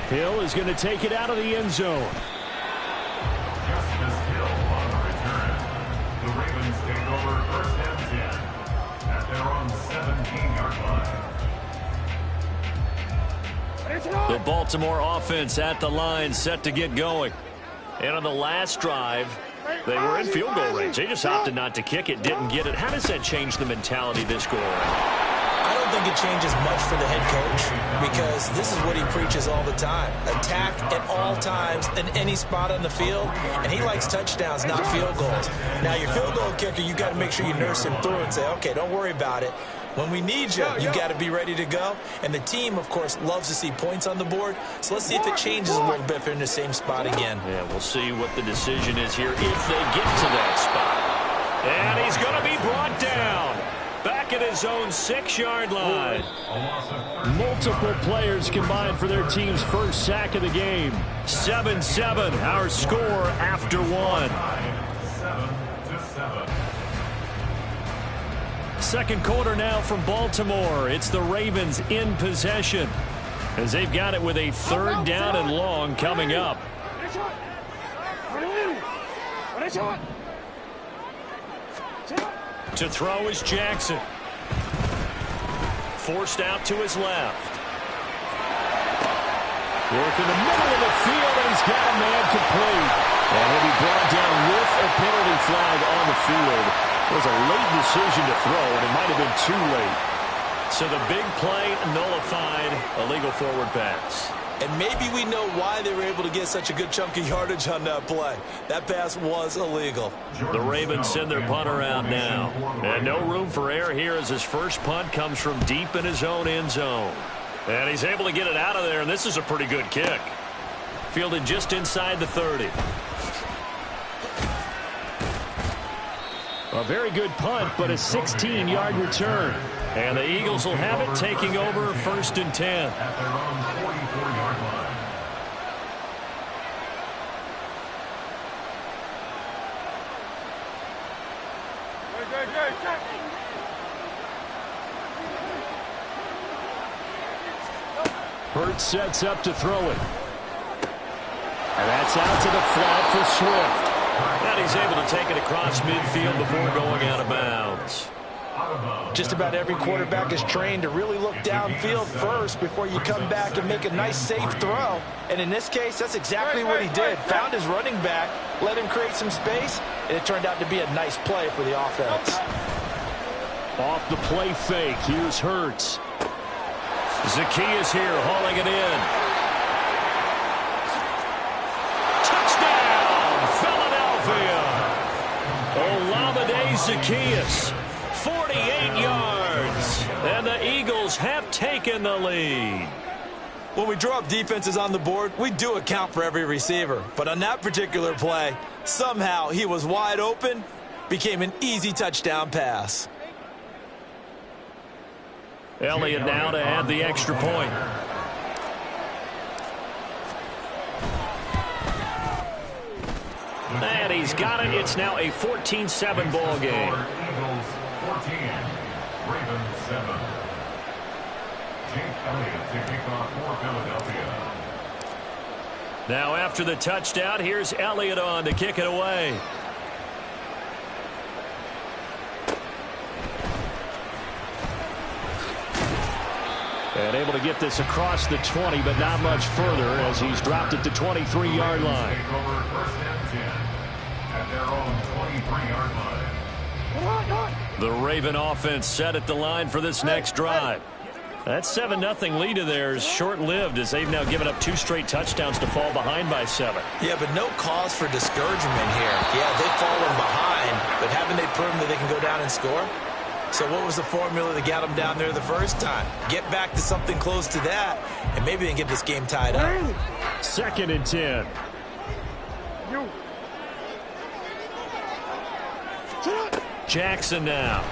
Hill is going to take it out of the end zone. Justice Hill on the return. The Ravens take over 1st and 10 at their own 17-yard line. The Baltimore offense at the line, set to get going. And on the last drive, they were in field goal range. They just opted not to kick it, didn't get it. How does that change the mentality this go around? I don't think it changes much for the head coach because this is what he preaches all the time. Attack at all times in any spot on the field, and he likes touchdowns, not field goals. Now, your field goal kicker, you got to make sure you nurse him through and say, okay, don't worry about it. When we need you, you got to be ready to go. And the team, of course, loves to see points on the board. So let's see if it changes a little bit if they're in the same spot again. Yeah, we'll see what the decision is here if they get to that spot. And he's going to be brought down. Back at his own 6-yard line. Multiple players combined for their team's first sack of the game. 7-7, our score after 1. 7-7. Second quarter now from Baltimore. It's the Ravens in possession as they've got it with a 3rd down and long coming up. To throw is Jackson. forced out to his left. Work in the middle of the field, and he's got a man complete. And he'll be brought down with a penalty flag on the field. It was a late decision to throw, and it might have been too late. So the big play nullified, a legal forward pass. And maybe we know why they were able to get such a good chunk of yardage on that play. That pass was illegal. The Ravens send their punt around now. And no room for error here as his first punt comes from deep in his own end zone. And he's able to get it out of there, and this is a pretty good kick. Fielded just inside the 30. A very good punt, but a 16-yard return. And the Eagles will have it, taking over 1st and 10. At their own 44-yard line. Hurts sets up to throw it. And that's out to the flat for Swift. And he's able to take it across midfield before going out of bounds. Just about every quarterback is trained to really look downfield first before you come back and make a nice, safe throw. And in this case, that's exactly what he did. Found his running back, let him create some space, and it turned out to be a nice play for the offense. Off the play fake, here's Hurts. Zacchaeus here, hauling it in. Touchdown, Philadelphia. Olamide Zacchaeus, 48 yards. And the Eagles have taken the lead. When we draw up defenses on the board, we do account for every receiver. But on that particular play, somehow he was wide open, became an easy touchdown pass. Elliott now to add the extra point. And he's got it. It's now a 14-7 ball game. Eagles 14, Ravens 7. Jake Elliott to kick off for Philadelphia. Now after the touchdown, here's Elliott on to kick it away. And able to get this across the 20, but not much further as he's dropped it to 23-yard line. Take over 1st and 10 at their own 23-yard line. The Raven offense set at the line for this next drive. That 7-0 lead of theirs short-lived as they've now given up 2 straight touchdowns to fall behind by 7. Yeah, but no cause for discouragement here. Yeah, they've fallen behind, but haven't they proven that they can go down and score? So what was the formula that got them down there the first time? Get back to something close to that, and maybe they can get this game tied up. 2nd and 10. Jackson now.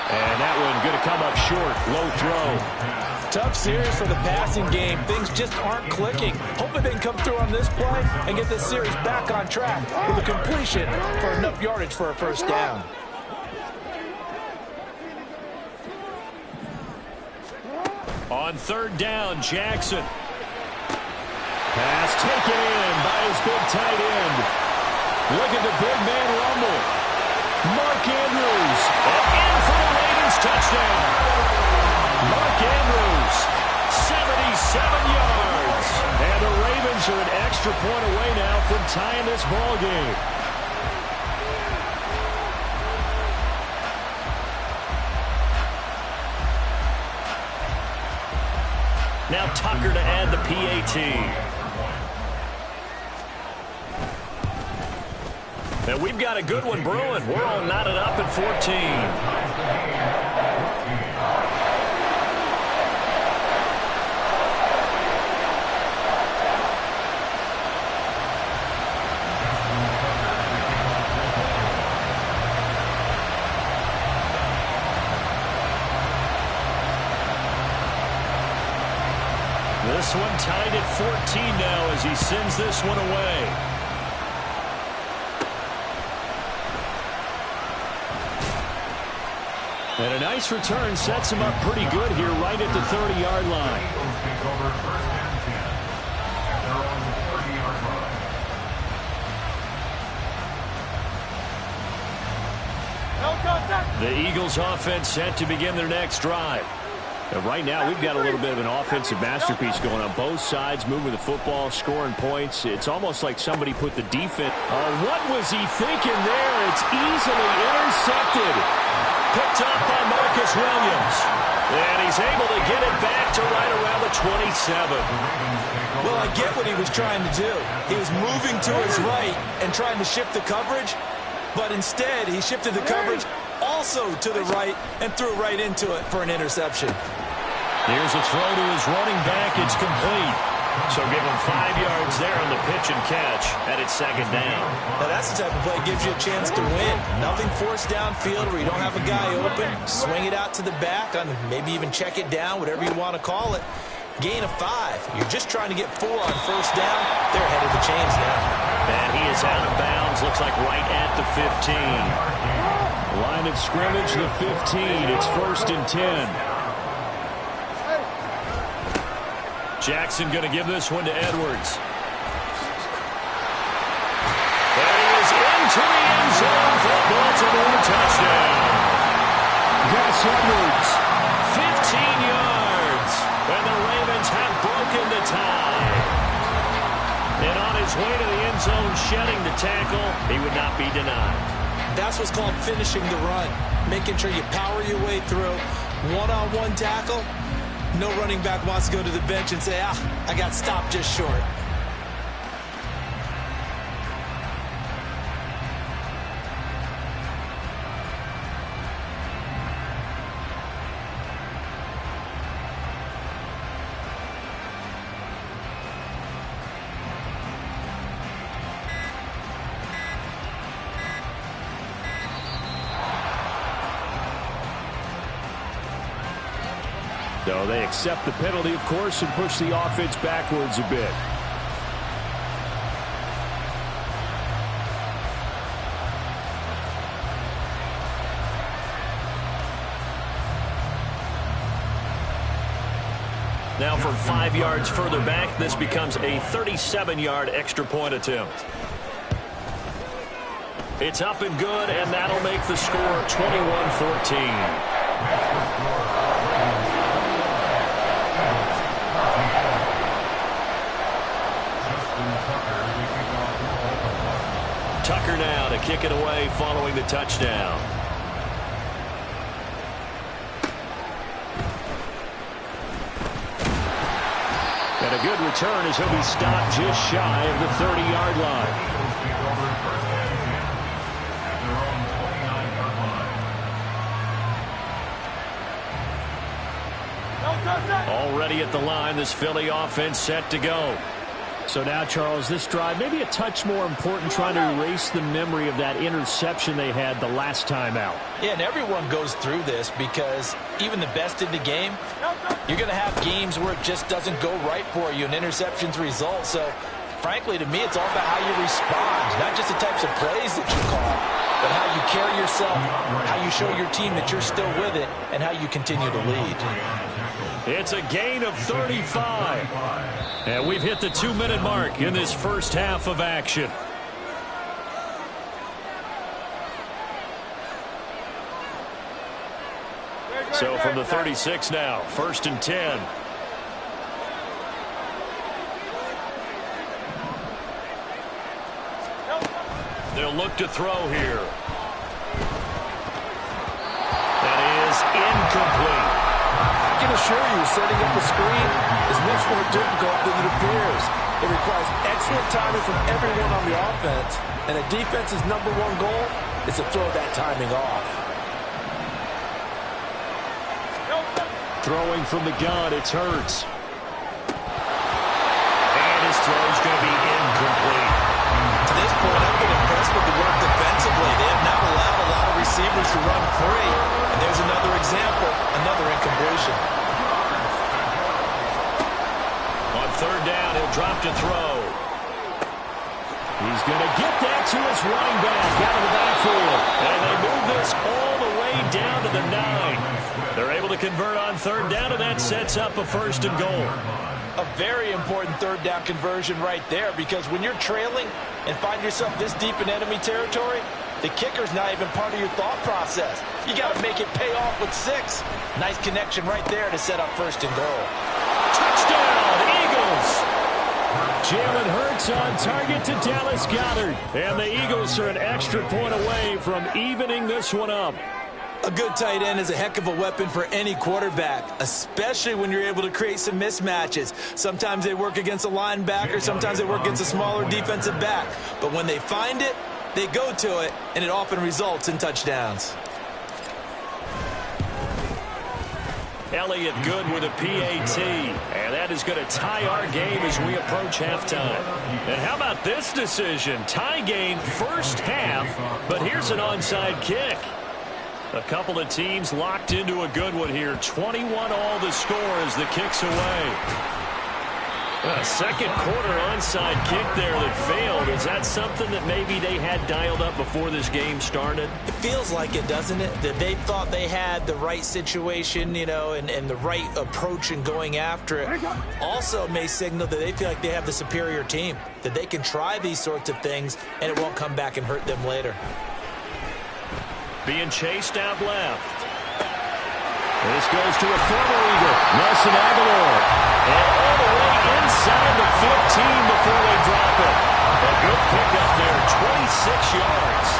And that one going to come up short. Low throw. Tough series for the passing game. Things just aren't clicking. Hoping they can come through on this play and get this series back on track with a completion for enough yardage for a first down. On 3rd down, Jackson. Pass taken in by his big tight end. Look at the big man rumble. Mark Andrews. And in for the Ravens touchdown. Mark Andrews, 77 yards. And the Ravens are an extra point away now from tying this ball game. Now Tucker to add the PAT. And we've got a good one brewing. We're all knotted up at 14. This one tied at 14 now as he sends this one away. And a nice return sets him up pretty good here right at the 30-yard line. Eagles take over 1st and 10 at their own 30-yard line. The Eagles offense set to begin their next drive. And right now, we've got a little bit of an offensive masterpiece going on. Both sides moving the football, scoring points. It's almost like somebody put the defense. What was he thinking there? It's easily intercepted. Picked up by Marcus Williams. And he's able to get it back to right around the 27. Well, I get what he was trying to do. He was moving to his right and trying to shift the coverage, but instead he shifted the coverage also to the right and threw right into it for an interception. Here's a throw to his running back. It's complete. So give him 5 yards there on the pitch and catch, and it's second down. Now that's the type of play that gives you a chance to win. Nothing forced downfield where you don't have a guy open. Swing it out to the back, on maybe even check it down, whatever you want to call it. Gain of 5. You're just trying to get 4 on first down. They're ahead of the chains now. And he is out of bounds. Looks like right at the 15. Line of scrimmage, the 15. It's 1st and 10. Jackson going to give this one to Edwards. And he is into the end zone for a Baltimore touchdown. Gus Edwards. 15 yards. And the Ravens have broken the tie. And on his way to the end zone, shedding the tackle, he would not be denied. That's what's called finishing the run. Making sure you power your way through. One-on-one tackle. No running back wants to go to the bench and say, I got stopped just short. So they accept the penalty, of course, and push the offense backwards a bit. Now from 5 yards further back, this becomes a 37-yard extra point attempt. It's up and good, and that'll make the score 21-14. Tucker now to kick it away following the touchdown. And a good return as he'll be stopped just shy of the 30-yard line. Already at the line, this Philly offense set to go. So now, Charles, this drive maybe a touch more important, trying to erase the memory of that interception they had the last time out. Yeah, and everyone goes through this because even the best in the game, you're going to have games where it just doesn't go right for you, and interceptions result. So, frankly, to me, it's all about how you respond, not just the types of plays that you call, but how you carry yourself, how you show your team that you're still with it, and how you continue to lead. It's a gain of 35. And we've hit the 2-minute mark in this first half of action. So from the 36 now, 1st and 10. They'll look to throw here. That is incomplete. I can assure you, setting up the screen is much more difficult than it appears. It requires excellent timing from everyone on the offense, and a defense's #1 goal is to throw that timing off. Throwing from the gun, it's Hurts. And his throw's going to be incomplete. To this point, I've been impressed with the work defensively. They have not allowed a lot of receivers to run free. And there's another example, another incompletion. On 3rd down, he'll drop to throw. He's going to get that to his running back out of the backfield. And they move this all the way down to the 9. They're able to convert on 3rd down, and that sets up a 1st and goal. A very important 3rd down conversion right there, because when you're trailing and find yourself this deep in enemy territory, The kicker's not even part of your thought process. You got to make it pay off with 6. Nice connection right there to set up first and goal. Touchdown, Eagles! Jalen Hurts on target to Dallas Goedert. And the Eagles are an extra point away from evening this one up. A good tight end is a heck of a weapon for any quarterback, especially when you're able to create some mismatches. Sometimes they work against a linebacker, sometimes they work against a smaller defensive back. But when they find it, they go to it, and it often results in touchdowns. Elliott good with a PAT, and that is going to tie our game as we approach halftime. And how about this decision? Tie game first half, but here's an onside kick. A couple of teams locked into a good one here. 21 all the score as the kick's away. A second quarter onside kick there that failed. Is that something that maybe they had dialed up before this game started? It feels like it, doesn't it? That they thought they had the right situation, you know, and the right approach in going after it. Also may signal that they feel like they have the superior team, that they can try these sorts of things and it won't come back and hurt them later. Being chased out left. This goes to a former Eagle, Nelson Aguilar. And all the way inside the 15 before they drop it. A good pickup there, 26 yards.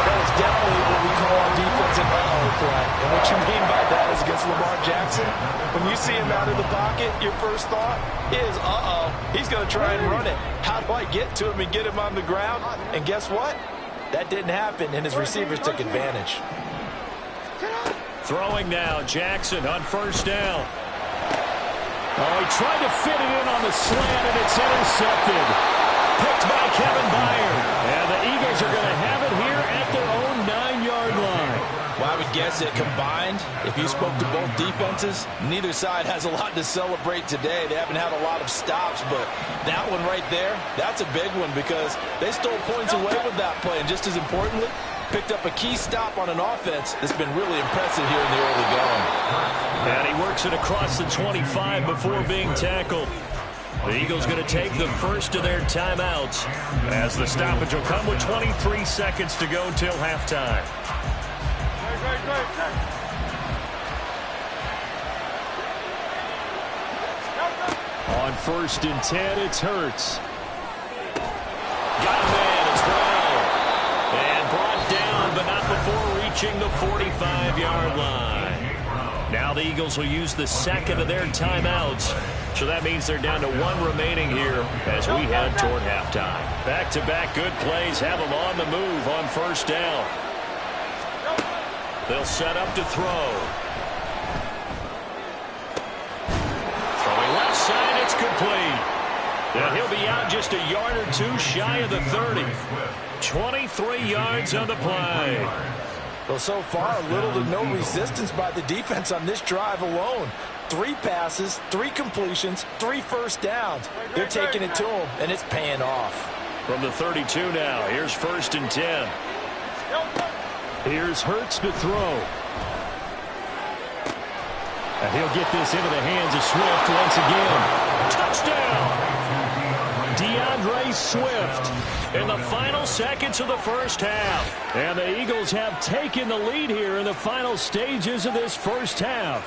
That was definitely what we call on defense an uh-oh play. And what you mean by that is against Lamar Jackson, when you see him out of the pocket, your first thought is, uh-oh, he's going to try and run it. How do I get to him and get him on the ground? And guess what? That didn't happen, and his receivers took advantage. Throwing now, Jackson on first down. Oh, he tried to fit it in on the slant, and it's intercepted. Picked by Kevin Byard. And the Eagles are going to have it here at their own 9-yard line. Well, I would guess that combined, if you spoke to both defenses, neither side has a lot to celebrate today. They haven't had a lot of stops, but that one right there, that's a big one because they stole points away with that play. And just as importantly, picked up a key stop on an offense that's been really impressive here in the early going. And he works it across the 25 before being tackled. The Eagles going to take the first of their timeouts as the stoppage will come with 23 seconds to go till halftime. On first and 10, it's Hurts. Got a man as well. And brought down, but not before reaching the 45-yard line. Now the Eagles will use the second of their timeouts. So that means they're down to 1 remaining here as we head toward halftime. Back-to-back good plays have them on the move on first down. They'll set up to throw. Throwing left side, it's complete. And he'll be out just a yard or two shy of the 30. 23 yards on the play. Well, so far, little to no resistance by the defense on this drive alone. 3 passes, 3 completions, 3 first downs. They're taking it to him, and it's paying off. From the 32 now, here's first and 10. Here's Hurts to throw. And he'll get this into the hands of Swift once again. Touchdown! DeAndre Swift in the final seconds of the first half. And the Eagles have taken the lead here in the final stages of this first half.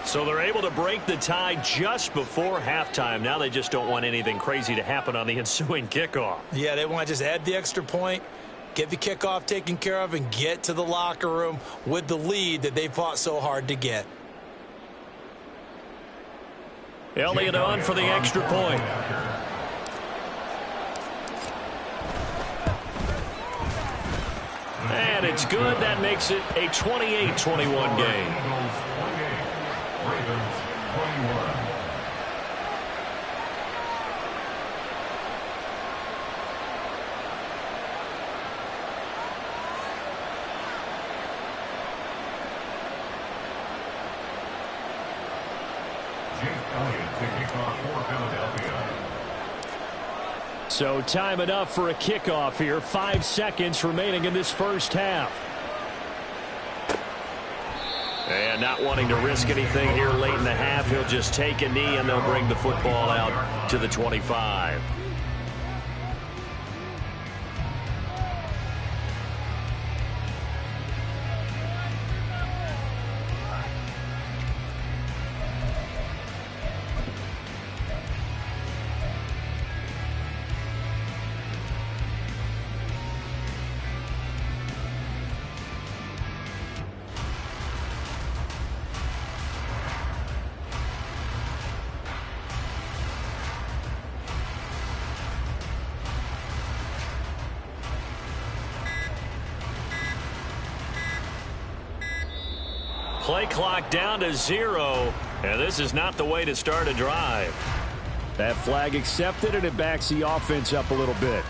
So they're able to break the tie just before halftime. Now they just don't want anything crazy to happen on the ensuing kickoff. Yeah, they want to just add the extra point, get the kickoff taken care of, and get to the locker room with the lead that they fought so hard to get. Elliott on for the extra point. And it's good. That makes it a 28-21 game. Ravens 21. So time enough for a kickoff here. 5 seconds remaining in this first half. And not wanting to risk anything here late in the half, he'll just take a knee and they'll bring the football out to the 25. Play clock down to 0, and this is not the way to start a drive. That flag accepted, and it backs the offense up a little bit.